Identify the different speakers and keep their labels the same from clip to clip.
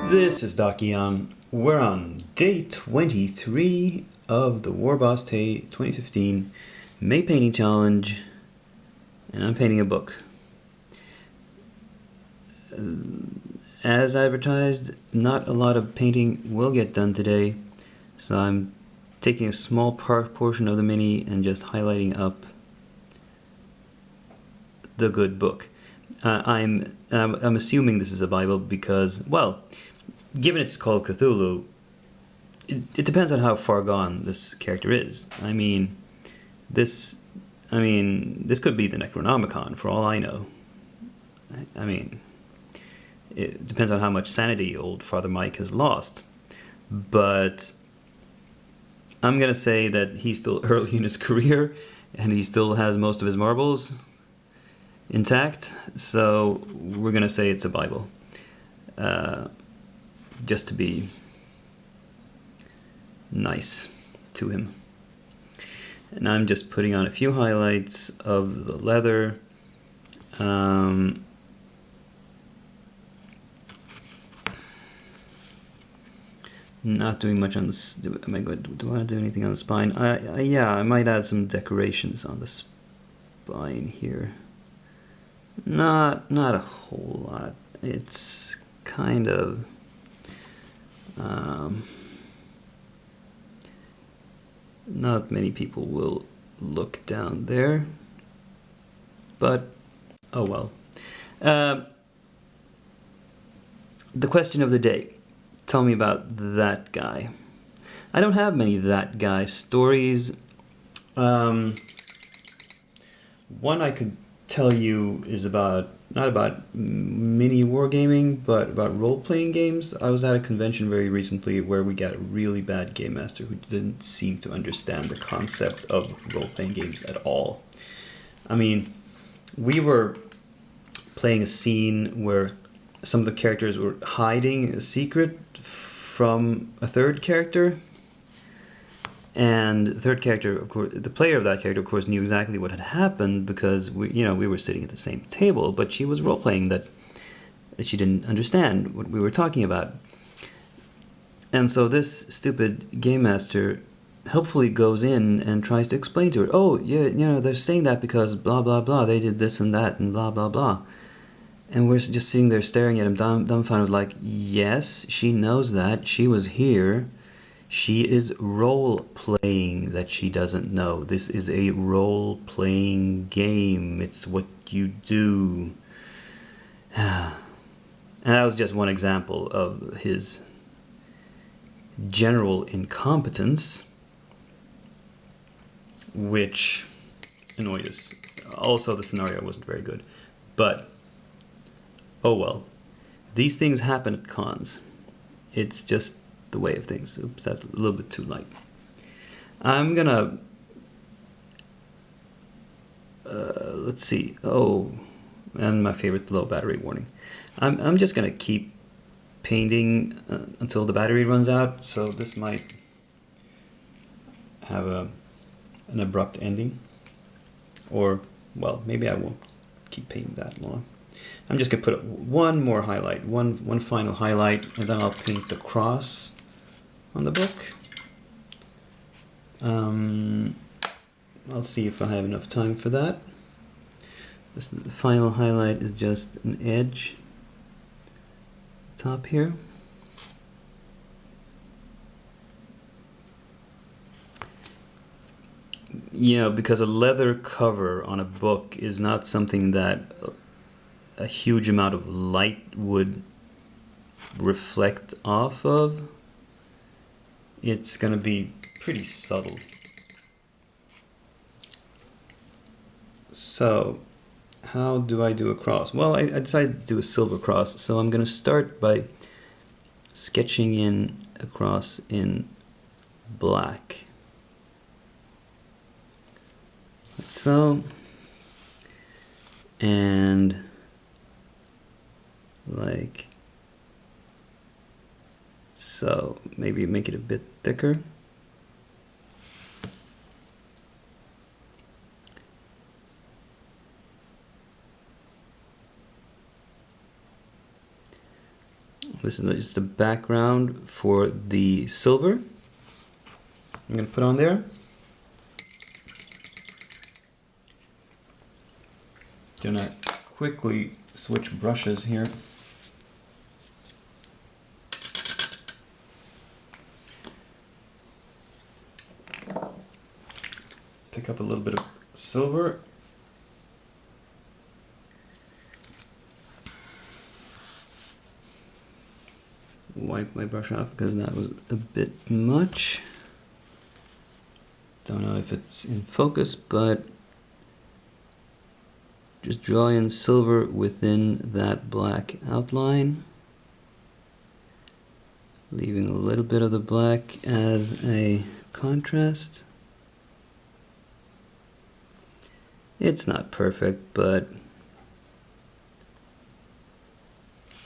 Speaker 1: This is Dakian. We're on day 23 of the War Boss Day 2015 May Painting Challenge, and I'm painting a book. As advertised, not a lot of painting will get done today, so I'm taking a small portion of the mini and just highlighting up the good book. I'm assuming this is a Bible because, well, given it's called Cthulhu, it depends on how far gone this character is. This could be the Necronomicon for all I know. It depends on how much sanity old Father Mike has lost. But I'm gonna say that he's still early in his career and he still has most of his marbles intact, so we're gonna say it's a Bible. Just to be nice to him. And I'm just putting on a few highlights of the leather. Not doing much on this. Do I want to do anything on the spine? Yeah, I might add some decorations on the spine here. Not a whole lot. It's kind of not many people will look down there, but oh well. The question of the day. Tell me about that guy. I don't have many that guy stories. One I could tell you is not about mini wargaming, but about role-playing games. I was at a convention very recently where we got a really bad game master who didn't seem to understand the concept of role-playing games at all. We were playing a scene where some of the characters were hiding a secret from a third character, and the third character, of course, the player of that character, of course, knew exactly what had happened because we were sitting at the same table, but she was role-playing that she didn't understand what we were talking about. And so this stupid game master helpfully goes in and tries to explain to her, oh, yeah, they're saying that because blah, blah, blah, they did this and that and blah, blah, blah. And we're just sitting there staring at him dumbfounded like, yes, she knows that. She was here. She is role-playing that she doesn't know. This is a role-playing game. It's what you do. And that was just one example of his general incompetence, which annoyed us. Also, the scenario wasn't very good. But oh well, these things happen at cons. It's just the way of things. Oops, that's a little bit too light. I'm gonna, let's see. Oh, and my favorite, low battery warning. I'm just gonna keep painting until the battery runs out. So this might have an abrupt ending, or well, maybe I won't keep painting that long. I'm just going to put one more highlight, one final highlight, and then I'll paint the cross on the book. I'll see if I have enough time for that. The final highlight is just an edge top here. Because a leather cover on a book is not something that a huge amount of light would reflect off of. It's going to be pretty subtle. So how do I do a cross? Well, I decided to do a silver cross, so I'm going to start by sketching in a cross in black. Like so. And like so. Maybe make it a bit thicker. This is just a background for the silver. I'm going to put on there. Gonna quickly switch brushes here. Pick up a little bit of silver. Wipe my brush off because that was a bit much. Don't know if it's in focus, but just draw in silver within that black outline, leaving a little bit of the black as a contrast. It's not perfect, but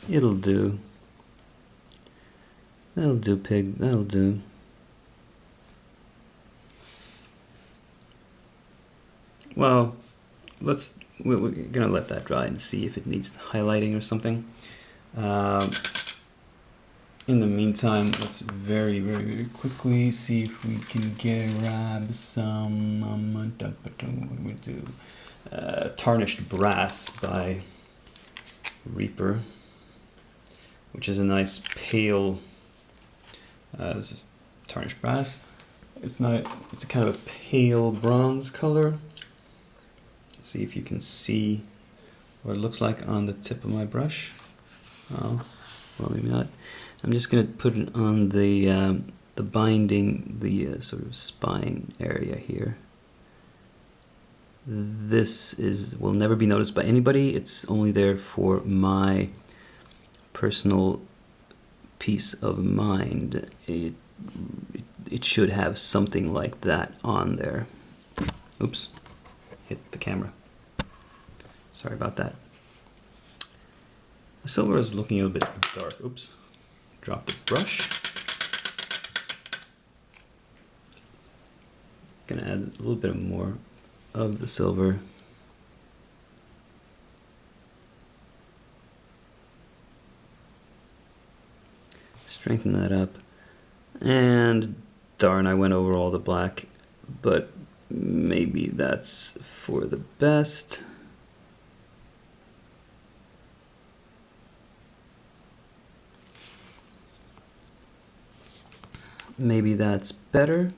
Speaker 1: it'll do. That'll do, pig. That'll do. Well, we're gonna let that dry and see if it needs highlighting or something. In the meantime, let's very, very, very quickly see if we can grab some, what do we do? Tarnished Brass by Reaper, which is a nice pale, this is Tarnished Brass. It's a kind of a pale bronze color. Let's see if you can see what it looks like on the tip of my brush. Oh, well, maybe not. I'm just going to put it on the binding, the sort of spine area here. This will never be noticed by anybody. It's only there for my personal peace of mind. It should have something like that on there. Oops, hit the camera. Sorry about that. The silver is looking a little bit dark. Oops. Drop the brush. Gonna add a little bit more of the silver. Strengthen that up. And darn, I went over all the black, but maybe that's for the best. Maybe that's better.